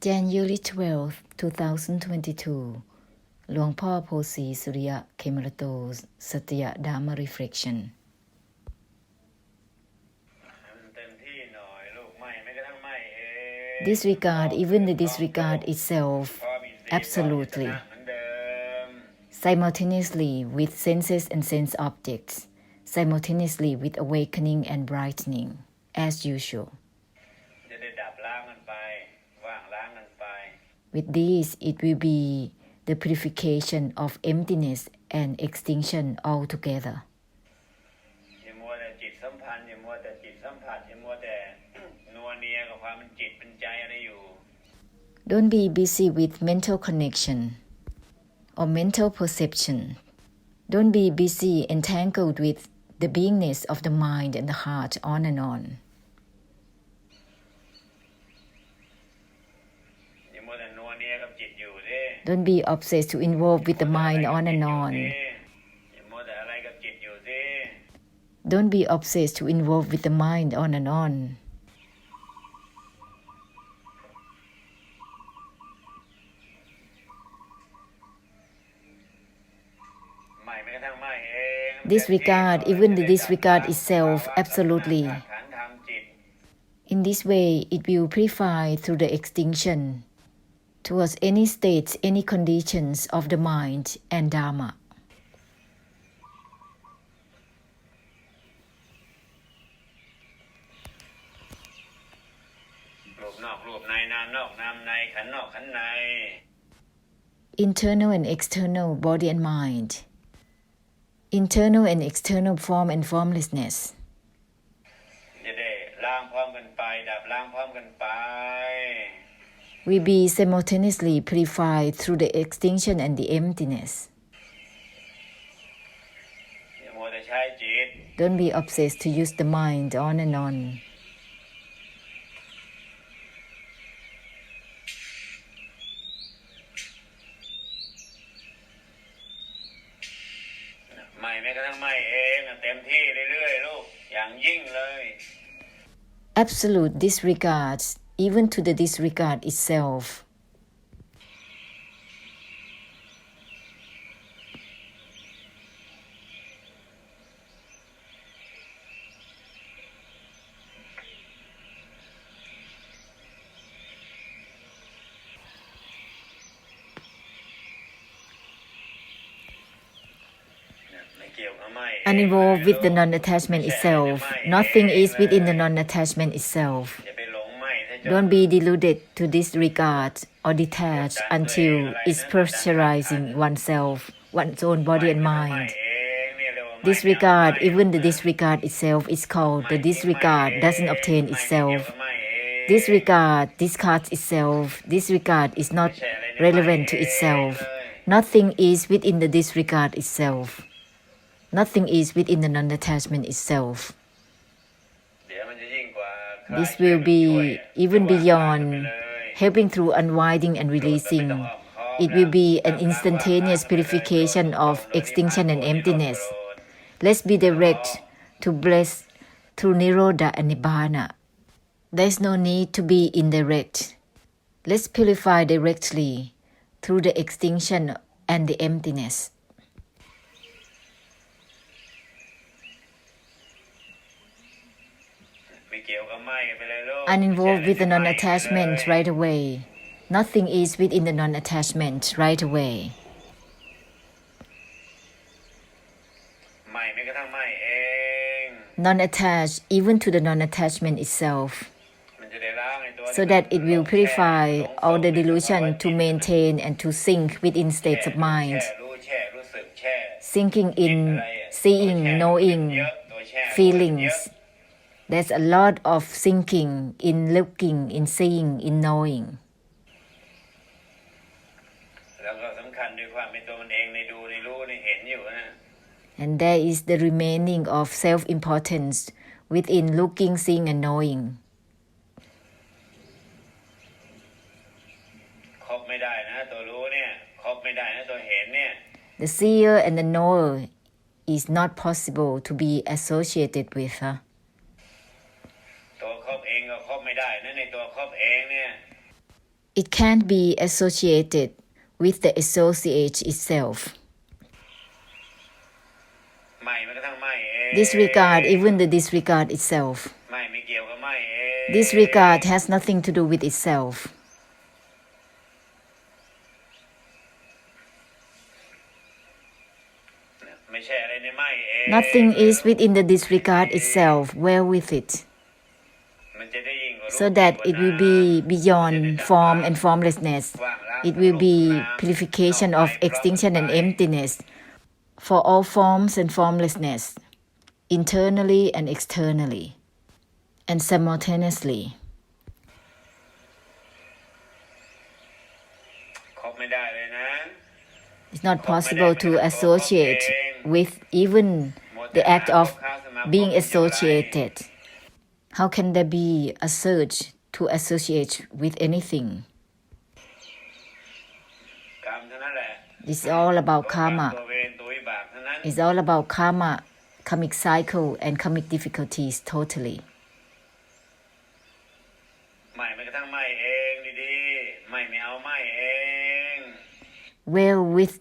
January 12, 2022 Luang Phosri Suriya Khemarato Satya Dharma Reflection. Disregard even the disregard itself absolutely, simultaneously with senses and sense objects, simultaneously with awakening and brightening, as usual. With this, it will be the purification of emptiness and extinction altogether. Don't be busy with mental connection or mental perception. Don't be busy entangled with the beingness of the mind and the heart on and on. Don't be obsessed to involve with the mind on and on. Don't be obsessed to involve with the mind on and on. Disregard even the disregard itself absolutely. In this way, it will purify through the extinction towards any states, any conditions of the mind and Dharma. Internal and external body and mind. Internal and external form and formlessness. We be simultaneously purified through the extinction and the emptiness. Don't be obsessed to use the mind on and on. Absolute disregard, even to the disregard itself. Uninvolved with the non-attachment itself. Nothing is within the non-attachment itself. Don't be deluded to disregard or detach until it's pressurizing oneself, one's own body and mind. Disregard, even the disregard itself, is called the disregard doesn't obtain itself. Disregard discards itself. Disregard is not relevant to itself. Nothing is within the disregard itself. Nothing is within the non-attachment itself. This will be even beyond helping through unwinding and releasing. It will be an instantaneous purification of extinction and emptiness. Let's be direct to bless through Nirodha and Nibbana. There is no need to be indirect. Let's purify directly through the extinction and the emptiness. Uninvolved with the non-attachment right away. Nothing is within the non-attachment right away. Non-attached even to the non-attachment itself, so that it will purify all the delusion to maintain and to sink within states of mind. Sinking in seeing, knowing, feelings. There's a lot of sinking in looking, in seeing, in knowing. And there is the remaining of self-importance within looking, seeing and knowing. The seer and the knower is not possible to be associated with her. It can't be associated with the associate itself. Disregard even the disregard itself. Disregard has nothing to do with itself. Nothing is within the disregard itself. Well with it, so that it will be beyond form and formlessness. It will be purification of extinction and emptiness for all forms and formlessness, internally and externally, and simultaneously. It's not possible to associate with even the act of being associated. How can there be a surge to associate with anything? It's all about karma. It's all about karma, karmic cycle, and karmic difficulties totally. Well, with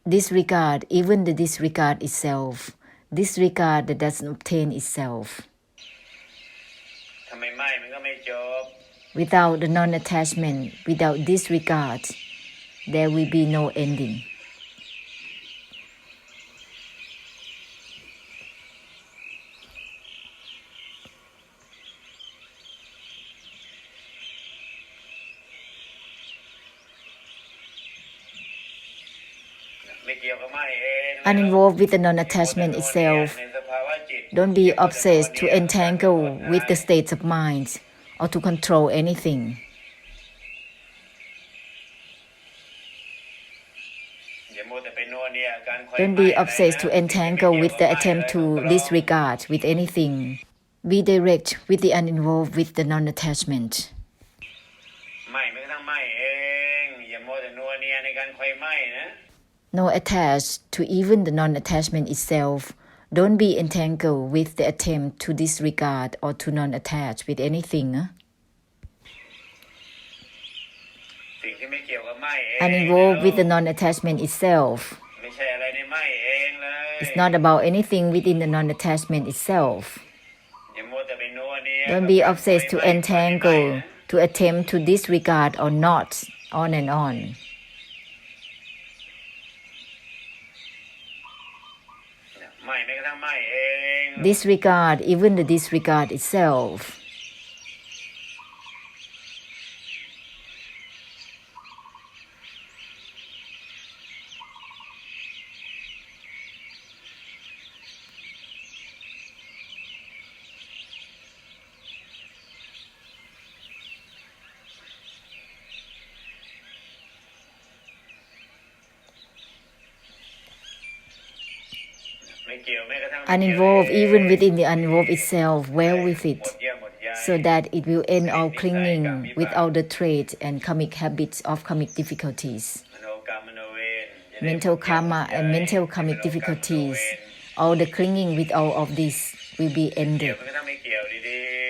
disregard, even the disregard itself, disregard that doesn't obtain itself. Without the non-attachment, without disregard, there will be no ending. Uninvolved with the non-attachment itself. Don't be obsessed to entangle with the states of mind or to control anything. Don't be obsessed to entangle with the attempt to disregard with anything. Be direct with the uninvolved with the non-attachment. No attached to even the non-attachment itself. Don't be entangled with the attempt to disregard or to non-attach with anything. Uninvolved with the non-attachment itself. It's not about anything within the non-attachment itself. Don't be obsessed to entangle, to attempt to disregard or not, on and on. Disregard even the disregard itself. Uninvolved even within the uninvolved itself, well with it, so that it will end all clinging with all the traits and karmic habits of karmic difficulties. Mental karma and mental karmic difficulties, all the clinging with all of this will be ended.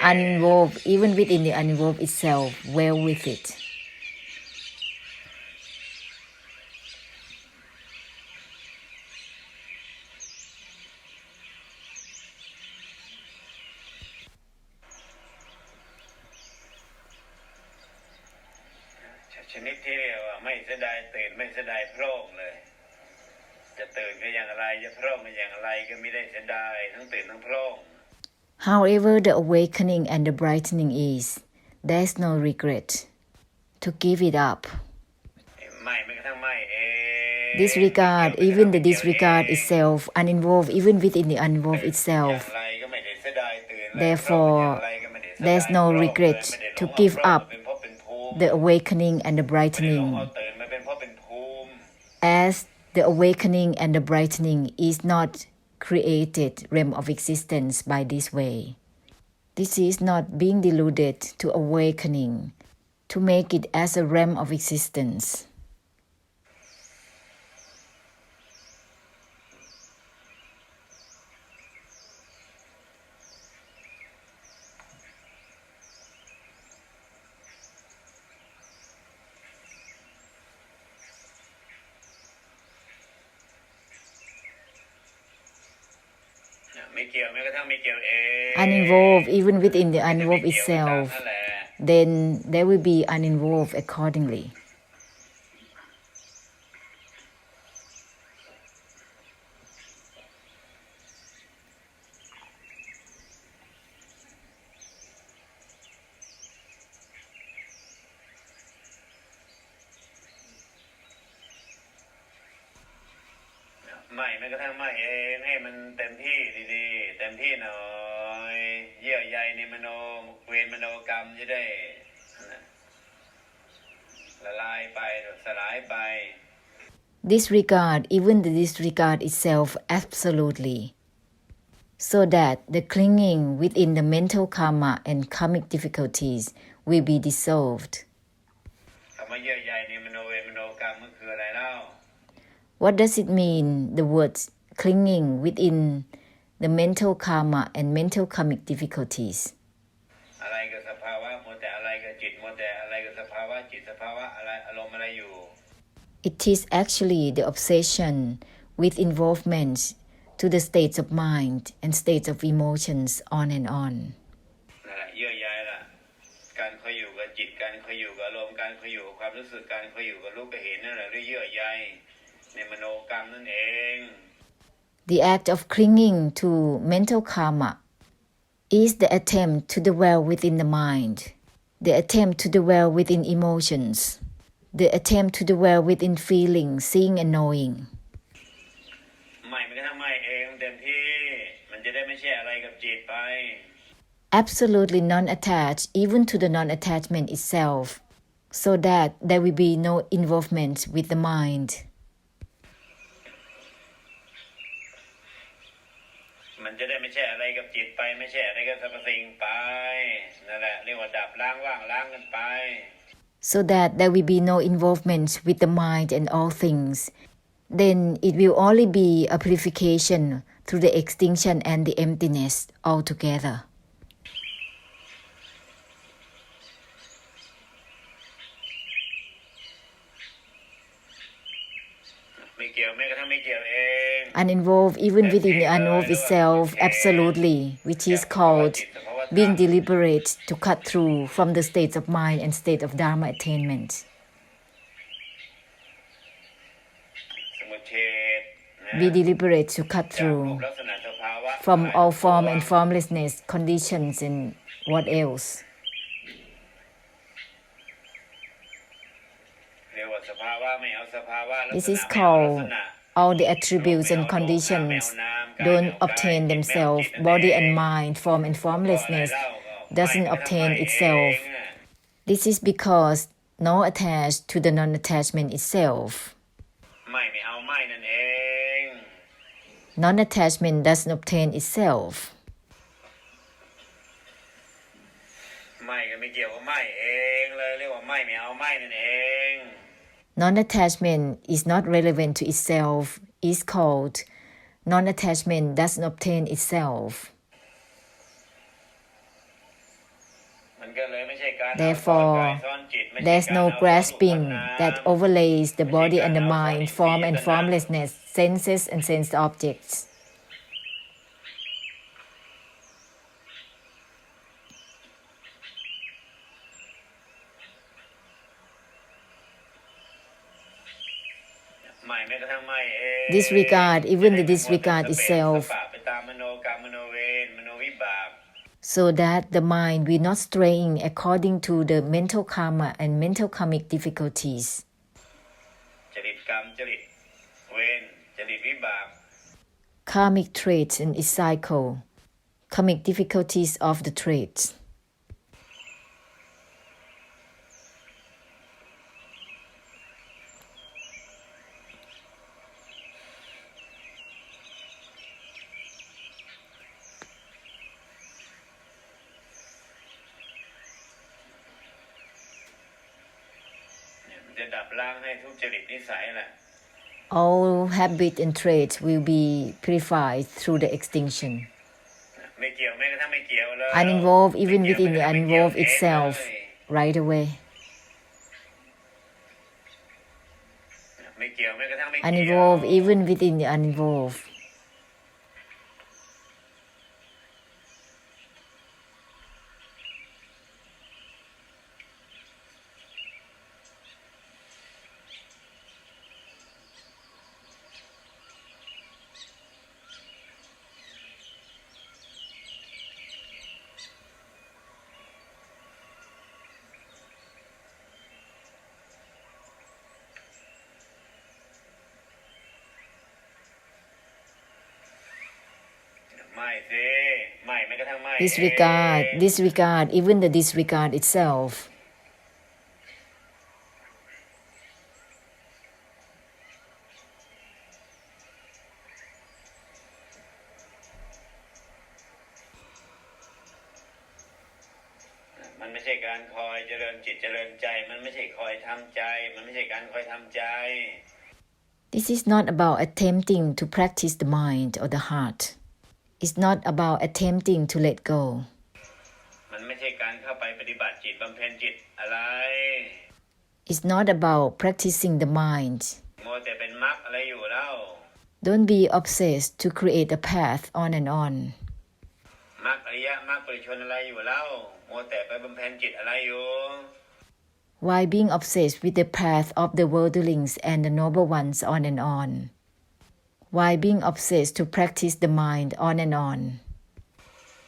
Uninvolved even within the uninvolved itself, well with it. However the awakening and the brightening is, there is no regret to give it up. Disregard, even the disregard itself, uninvolved even within the uninvolved itself. Therefore, there is no regret to give up the awakening and the brightening, as the awakening and the brightening is not created realm of existence by this way. This is not being deluded to awakening, to make it as a realm of existence. uninvolved even within the uninvolved itself, then there will be uninvolved accordingly. Disregard even the disregard itself absolutely, so that the clinging within the mental karma and karmic difficulties will be dissolved. What does it mean, the words clinging within the mental karma and mental karmic difficulties? It is actually the obsession with involvement to the states of mind and states of emotions on and on. The act of clinging to mental karma is the attempt to dwell within the mind, the attempt to dwell within emotions, the attempt to dwell within feeling, seeing and knowing. Absolutely non-attached even to the non-attachment itself, so that there will be no involvement with the mind. So that there will be no involvement with the mind and all things, then it will only be a purification through the extinction and the emptiness altogether. Uninvolved even within the uninvolved itself absolutely, which is called being deliberate to cut through from the states of mind and state of Dharma attainment. Be deliberate to cut through from all form and formlessness, conditions and what else. This is called all the attributes and conditions don't obtain themselves. Body and mind, form and formlessness doesn't obtain itself. This is because no attached to the non-attachment itself. Non-attachment doesn't obtain itself. Non-attachment is not relevant to itself, is called non-attachment doesn't obtain itself. Therefore, there's no grasping that overlays the body and the mind, form and formlessness, senses and sense objects. Disregard, even the disregard itself, so that the mind will not straying according to the mental karma and mental karmic difficulties. Karmic traits and its cycle, karmic difficulties of the traits. All habit and traits will be purified through the extinction. Uninvolved even within the uninvolved itself right away. Uninvolved even within the uninvolved. disregard, even the disregard itself. มันไม่ใช่การคอยเจริญจิตเจริญใจมันไม่ใช่คอยทำใจมันไม่ใช่การคอยทำใจ This is not about attempting to practice the mind or the heart. It's not about attempting to let go. มันไม่ใช่การเข้าไปปฏิบัติจิตบำเพ็ญจิตอะไร It's not about practicing the mind. มัวแต่เป็นมรรคอะไรอยู่แล้ว Don't be obsessed to create a path on and on. มรรคอริยมรรคปริชนอะไรอยู่แล้วมัวแต่ไปบำเพ็ญจิตอะไรอยู่ Why being obsessed with the path of the worldlings and the noble ones on and on? Why being obsessed to practice the mind on and on?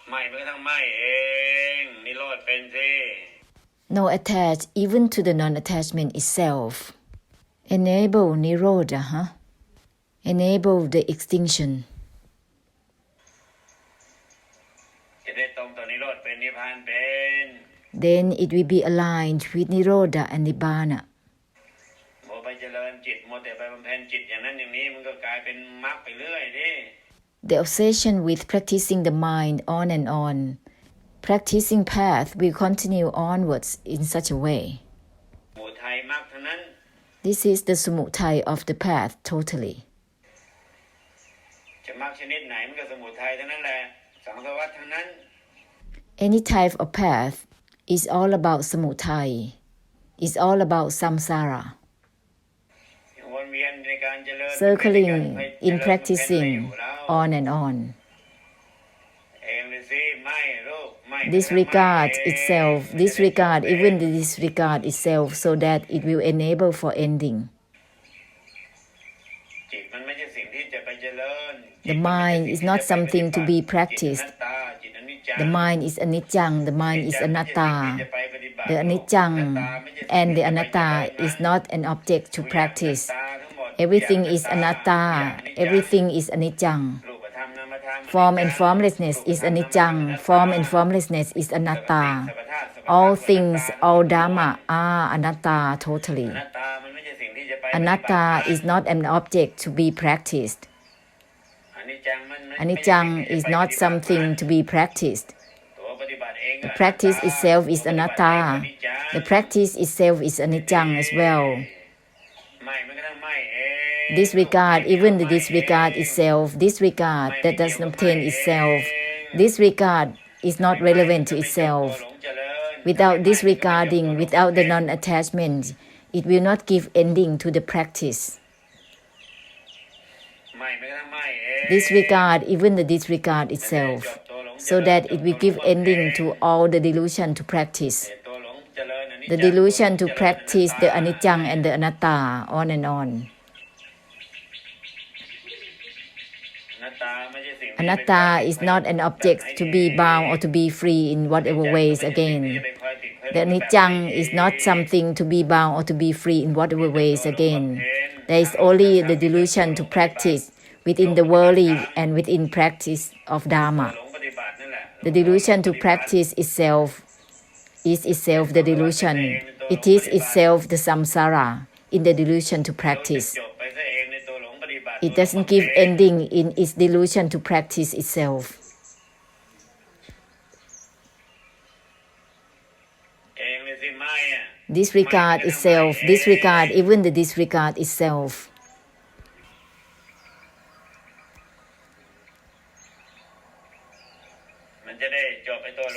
ไม่เมื่อทั้งไม่เองนิโรธเป็นสิ No attach even to the non-attachment itself. Enable Nirodha, Enable the extinction. จะได้ตรงต่อนิโรธเป็นนิพพานเป็น Then it will be aligned with Nirodha and Nibbana. มัวไปเจริญจิตมัวแต่ไปบำเพ็ญจิตอย่างนั้นอย่างนี้มันก็กลายเป็นมรรคไปเรื่อยดิ The obsession with practicing the mind on and on, practicing path will continue onwards in such a way. หมู่ไทยมรรคทั้งนั้น This is the sumutai of the path totally. จะมรรคชนิดไหนมันก็สมุทัยทั้งนั้นแหละสังสารวัฏทั้งนั้น Any type of path is all about samutai, is all about samsara. วนเวียนในการเจริญ Circling in practicing on and on. เองเลยสิไม่ลูกไม่ Disregard itself, disregard even the disregard itself so that it will enable for ending. จิตมันไม่ใช่สิ่งที่จะไปเจริญ The mind is not something to be practiced. The mind is anicca, the mind is anatta. The anicca and the anatta is not an object to practice. Everything is anatta, everything is anicca. Form and formlessness is anicca, form and formlessness is anatta. All things, all dharma are anatta totally. Anatta is not an object to be practiced. Anicca is not something to be practiced. The practice itself is anatta. The practice itself is anicca as well. Disregard, even the disregard itself, disregard that does not obtain itself. Disregard is not relevant to itself. Without disregarding, without the non-attachment, it will not give ending to the practice. Disregard, even the disregard itself, so that it will give ending to all the delusion to practice. The delusion to practice the anicca and the anatta on and on. Anatta is not an object to be bound or to be free in whatever ways again. The anicca is not something to be bound or to be free in whatever ways again. There is only the delusion to practice within the worldly and within practice of Dharma. The delusion to practice itself is itself the delusion. It is itself the samsara in the delusion to practice. It doesn't give ending in its delusion to practice itself. Disregard itself, disregard even the disregard itself.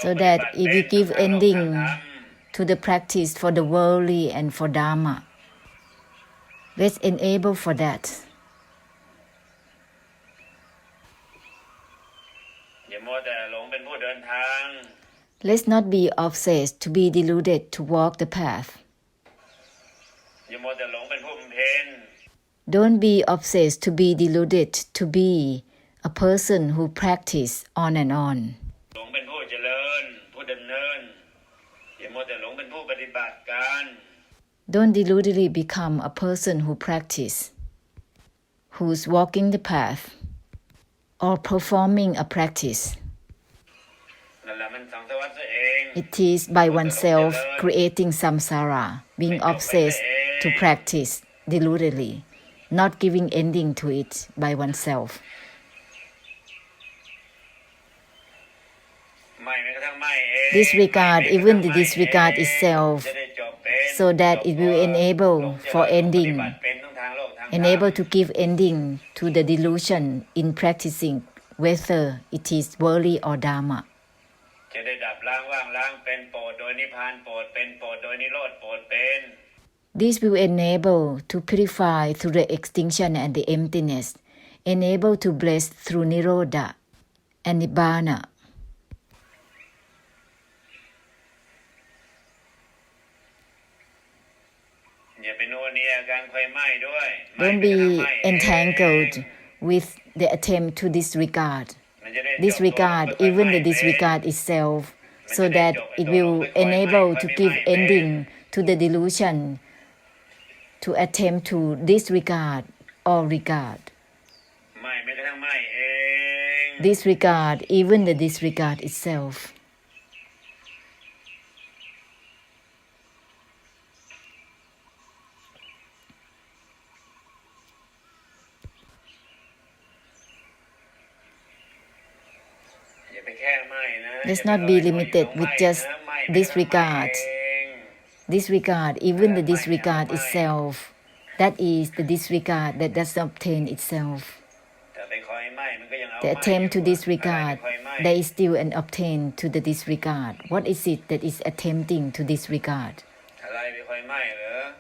So that it will give ending to the practice for the worldly and for Dharma. Let's enable for that. Let's not be obsessed to be deluded to walk the path. Don't be obsessed to be deluded to be a person who practice on and on. Don't deludedly become a person who practice, who's walking the path. or performing a practice. นั่นแหละมันสังสารวัฏตัวเอง It is by oneself creating samsara, being obsessed to practice deludedly, not giving ending to it by oneself. ไม่แม้กระทั่งไม่เอง Disregard even the disregard itself, จะได้จบเป็น so that it will enable for ending, ปฏิบัติเป็นทั้งทางโลกทางธรรม enable to give ending to the delusion in practicing, whether it is worldly or dharma. จะได้ดับล้างว่างล้างเป็นโปรดโดยนิพพานโปรดเป็นโปรดโดยนิโรธโปรดเป็น This will enable to purify through the extinction and the emptiness, enable to bless through nirodha and nibbana. อย่าไปโน่นนี่อาการไฟไหม้ด้วย Don't be entangled with the attempt to disregard. มันจะได้จบ Disregard even the disregard itself, so that it will enable to give ending to the delusion to attempt to disregard or regard. ไม่แม้กระทั่งไม่เอง Disregard even the disregard itself. Let's not be limited with just disregard. Disregard even the disregard itself. That is the disregard that does not obtain itself. The attempt to disregard, there is still an obtain to the disregard. What is it that is attempting to disregard?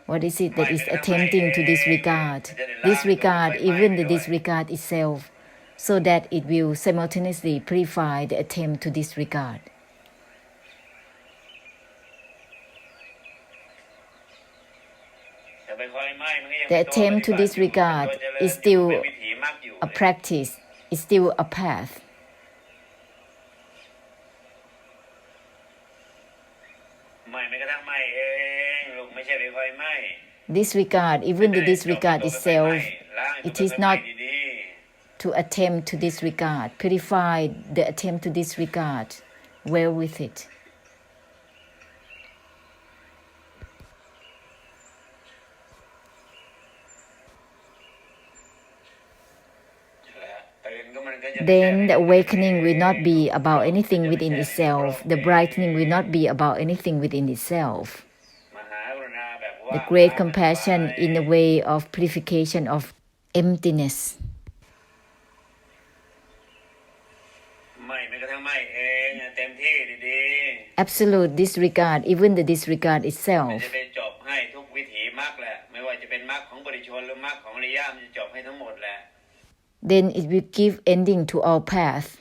What is it that is attempting to disregard? Disregard even the disregard itself, so that it will simultaneously purify the attempt to disregard. The attempt to disregard is still a practice, is still a path. Disregard, even the disregard itself, it is not to attempt to disregard. Purify the attempt to disregard well with it. Then the awakening will not be about anything within itself. The brightening will not be about anything within itself. The great compassion in the way of purification of emptiness. Absolute disregard, even the disregard itself. Then it will give ending to all paths,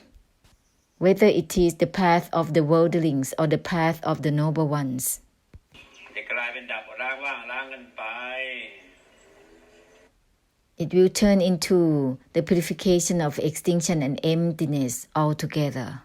whether it is the path of the worldlings or the path of the noble ones. It will turn into the purification of extinction and emptiness altogether.